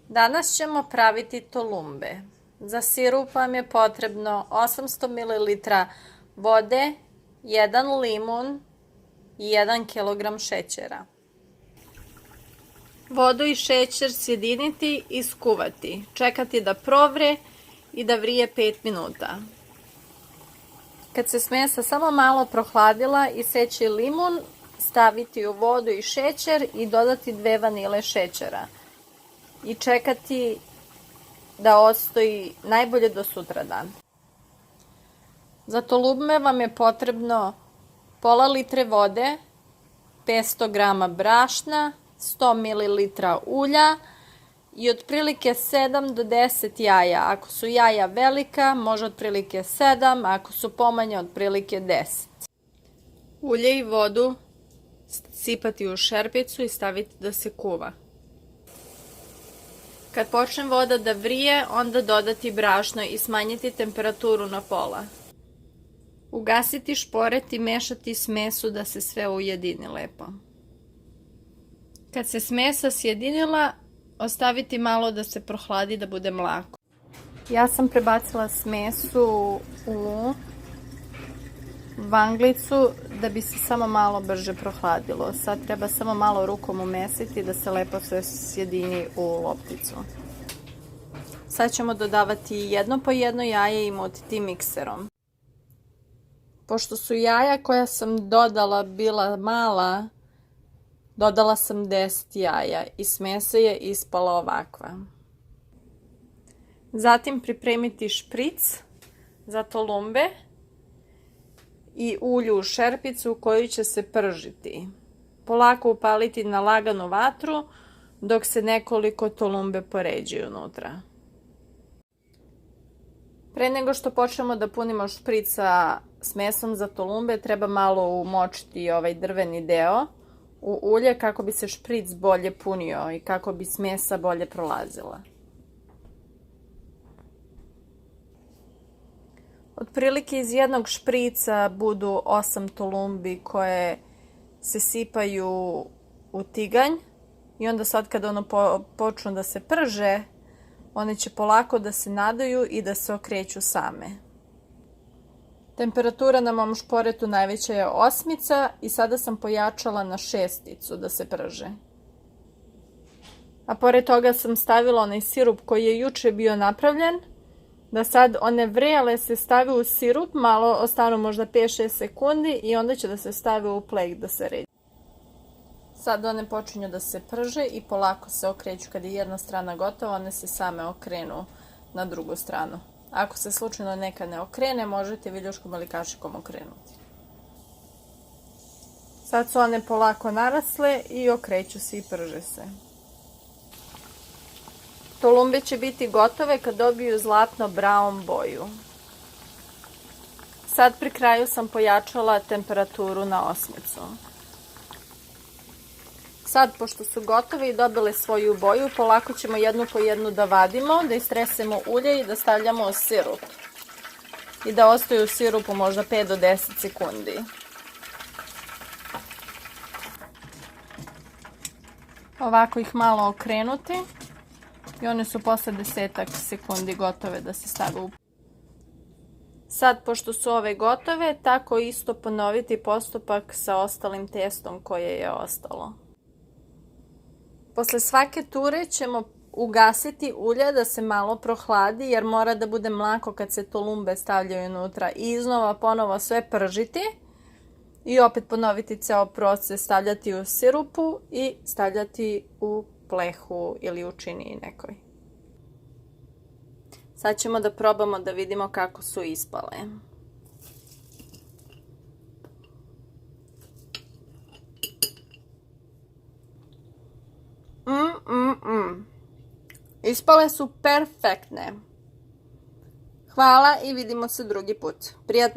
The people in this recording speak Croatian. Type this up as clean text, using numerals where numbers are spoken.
Danas ćemo praviti tolumbe. Za sirup vam je potrebno 800 ml vode, 1 limun i 1 kg šećera. Vodu i šećer sjediniti i skuvati. Čekati da provre i da vrije 5 minuta. Kad se smesa samo malo prohladila, iseći limun, staviti u vodu i šećer i dodati 2 vanile šećera. I čekati da ostoji najbolje do sutradan. Za tolumbe vam je potrebno pola litre vode, 500 g brašna, 100 ml ulja i otprilike 7 do 10 jaja. Ako su jaja velika, može otprilike 7, ako su pomanje, otprilike 10. Ulje i vodu sipati u šerpicu i staviti da se kuva. Kad počne voda da vrije, onda dodati brašno i smanjiti temperaturu na pola. Ugasiti šporet i mešati smesu da se sve ujedini lepo. Kad se smesa sjedinila, ostaviti malo da se prohladi da bude mlako. Ja sam prebacila smesu u vanglicu da bi se samo malo brže prohladilo. Sad treba samo malo rukom umesiti da se lepo sve sjedini u lopticu. Sad ćemo dodavati jedno po jedno jaje i motiti mikserom. Pošto su jaja koja sam dodala bila mala, dodala sam 10 jaja i smesa je ispala ovakva. Zatim pripremiti špric za tolumbe i ulju u šerpicu koju će se pržiti. Polako upaliti na laganu vatru dok se nekoliko tolumbe poređuju unutra. Pre nego što počnemo da punimo špric sa smesom za tolumbe, treba malo umočiti ovaj drveni deo u ulje kako bi se špric bolje punio i kako bi smesa bolje prolazila. Otprilike iz jednog šprica budu 8 tolumbi koje se sipaju u tiganj i onda sad kad ono počnu da se prže, one će polako da se nadaju i da se okreću same. Temperatura na mom šporetu najveća je 8 i sada sam pojačala na 6 da se prže. A pored toga sam stavila onaj sirup koji je juče bio napravljen, da sad one vrele se stave u sirup, malo ostanu možda 5-6 sekundi i onda će da se stave u pleh da se redi. Sad one počinju da se prže i polako se okreću. Kad je jedna strana gotova, one se same okrenu na drugu stranu. Ako se slučajno neka ne okrene, možete viljuškom ili kašikom okrenuti. Sad su one polako narasle i okreću se i prže se. Tolumbe će biti gotove kad dobiju zlatno brown boju. Sad pri kraju sam pojačala temperaturu na 8. Sad, pošto su gotove i dobile svoju boju, polako ćemo jednu po jednu da vadimo, da istresemo ulje i da stavljamo u sirup. I da ostaju u sirupu možda 5 do 10 sekundi. Ovako ih malo okrenuti i one su posle 10 sekundi gotove da se stave u. Sad, pošto su ove gotove, tako isto ponoviti postupak sa ostalim testom koje je ostalo. Posle svake ture ćemo ugasiti ulje da se malo prohladi jer mora da bude mlako kad se tolumbe stavljaju unutra i iznova ponovo sve pržiti i opet ponoviti ceo proces, stavljati u sirupu i stavljati u plehu ili u činiji nekoj. Sad ćemo da probamo da vidimo kako su ispale. Ispale su perfektne. Hvala i vidimo se drugi put. Prijatno.